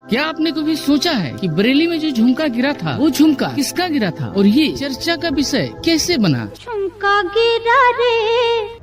क्या आपने कभी सोचा है कि बरेली में जो झुमका गिरा था वो झुमका किसका गिरा था और ये चर्चा का विषय कैसे बना? झुमका गिरा रे।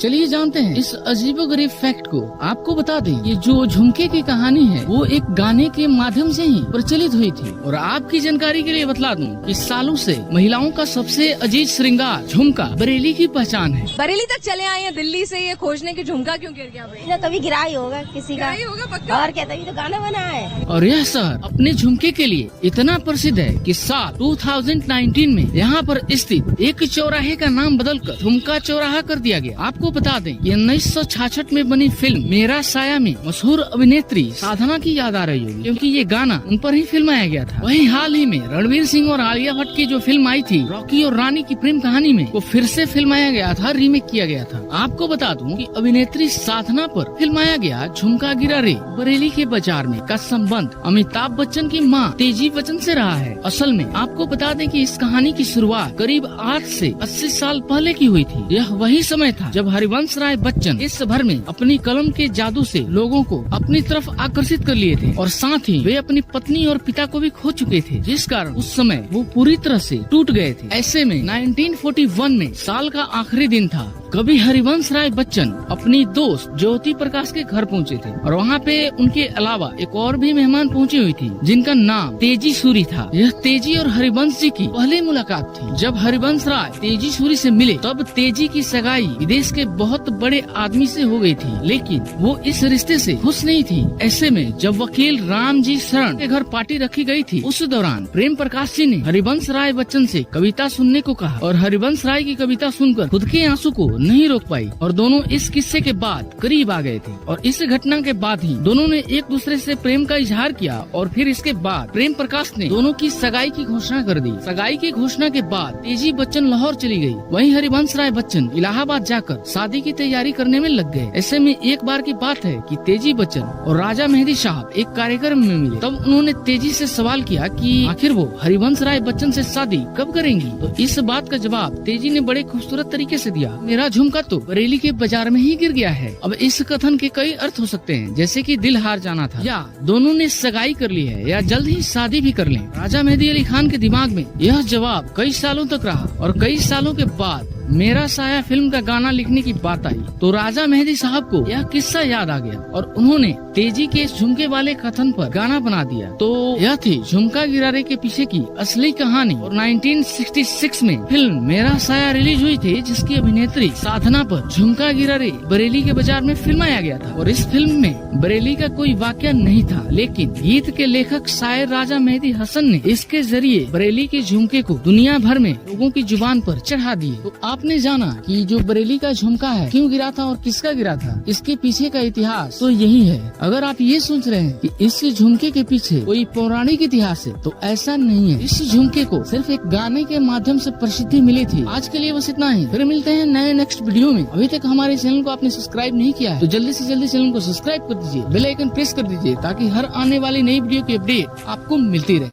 चलिए जानते हैं इस अजीबोगरीब फैक्ट को। आपको बता दें ये जो झुमके की कहानी है वो एक गाने के माध्यम से ही प्रचलित हुई थी। और आपकी जानकारी के लिए बतला दूं कि सालों से महिलाओं का सबसे अजीज श्रृंगार झुमका बरेली की पहचान है। बरेली तक चले आए हैं दिल्ली से ये खोजने की झुमका क्यों गिर गया भाई? कभी गिरा ही होगा किसी का, होगा पक्का। और क्या, तभी तो गाना बना है। और यह शहर अपने झुमके के लिए इतना प्रसिद्ध है कि साल 2019 में यहाँ पर स्थित एक चौराहे का नाम बदलकर झुमका चौराहा कर दिया गया। आपको बता दें कि 1966 में बनी फिल्म मेरा साया में मशहूर अभिनेत्री साधना की याद आ रही होगी, क्योंकि ये गाना उन पर ही फिल्माया गया था। वहीं हाल ही में रणवीर सिंह और आलिया भट्ट की जो फिल्म आई थी रॉकी और रानी की प्रेम कहानी में, वो फिर से फिल्माया गया था, रीमेक किया गया था। आपको बता दूं कि अभिनेत्री साधना पर फिल्माया गया झुमका गिरा रे बरेली के बाजार में का संबंध अमिताभ बच्चन की मां तेजी बच्चन से रहा है। असल में आपको बता दें कि इस कहानी की शुरुआत करीब 8 से 80 साल पहले की हुई थी। यह वही समय था जब हरिवंश राय बच्चन इस भर में अपनी कलम के जादू से लोगों को अपनी तरफ आकर्षित कर लिए थे और साथ ही वे अपनी पत्नी और पिता को भी खो चुके थे, जिस कारण उस समय वो पूरी तरह से टूट गए थे। ऐसे में 1941 में साल का आखिरी दिन था। कभी हरिवंश राय बच्चन अपनी दोस्त ज्योति प्रकाश के घर पहुंचे थे और वहाँ पे उनके अलावा एक और भी मेहमान पहुंची हुई थी जिनका नाम तेजी सूरी था। यह तेजी और हरिवंश जी की पहली मुलाकात थी। जब हरिवंश राय तेजी सूरी से मिले तब तेजी की सगाई विदेश के बहुत बड़े आदमी से हो गई थी, लेकिन वो इस रिश्ते से खुश नहीं थी। ऐसे में जब वकील राम जी शरण के घर पार्टी रखी गई थी, उस दौरान प्रेम प्रकाश जी ने हरिवंश राय बच्चन से कविता सुनने को कहा और हरिवंश राय की कविता सुनकर खुद के आंसू को नहीं रोक पाई और दोनों इस किस्से के बाद करीब आ गए थे। और इस घटना के बाद ही दोनों ने एक दूसरे से प्रेम का इजहार किया और फिर इसके बाद प्रेम प्रकाश ने दोनों की सगाई की घोषणा कर दी। सगाई की घोषणा के बाद तेजी बच्चन लाहौर चली गई। वहीं हरिवंश राय बच्चन इलाहाबाद जाकर शादी की तैयारी करने में लग गए। ऐसे में एक बार की बात है कि तेजी बच्चन और राजा मेहदी साहब एक कार्यक्रम में मिले। तब उन्होंने तेजी से सवाल किया कि आखिर वो हरिवंश राय बच्चन से शादी कब करेंगी। तो इस बात का जवाब तेजी ने बड़े खूबसूरत तरीके से दिया, मेरा झुमका तो बरेली के बाजार में ही गिर गया है। अब इस कथन के कई अर्थ हो सकते हैं, जैसे कि दिल हार जाना था, या दोनों ने सगाई कर ली है, या जल्द ही शादी भी कर लें। राजा मेहदी अली खान के दिमाग में यह जवाब कई सालों तक रहा और कई सालों के बाद मेरा साया फिल्म का गाना लिखने की बात आई तो राजा मेहदी साहब को यह किस्सा याद आ गया और उन्होंने तेजी के झुमके वाले कथन पर गाना बना दिया। तो यह थी झुमका गिरा रे के पीछे की असली कहानी। और 1966 में फिल्म मेरा साया रिलीज हुई थी, जिसकी अभिनेत्री साधना पर झुमका गिरा रे बरेली के बाजार में फिल्माया गया था। और इस फिल्म में बरेली का कोई वाक्य नहीं था, लेकिन गीत के लेखक शायर राजा मेहदी हसन ने इसके जरिए बरेली के झुमके को दुनिया भर में लोगों की जुबान पर चढ़ा दिए। तो आपने जाना कि जो बरेली का झुमका है क्यों गिरा था और किसका गिरा था, इसके पीछे का इतिहास तो यही है। अगर आप ये सोच रहे हैं कि इस झुमके के पीछे कोई पौराणिक इतिहास है, तो ऐसा नहीं है। इस झुमके को सिर्फ एक गाने के माध्यम से प्रसिद्धि मिली थी। आज के लिए बस इतना ही, फिर मिलते हैं नए नेक्स्ट वीडियो में। अभी तक हमारे चैनल को आपने सब्सक्राइब नहीं किया है तो जल्दी से जल्दी चैनल को सब्सक्राइब कर दीजिए, बेल आइकन प्रेस कर दीजिए, ताकि हर आने वाली नई वीडियो की अपडेट आपको मिलती रहे।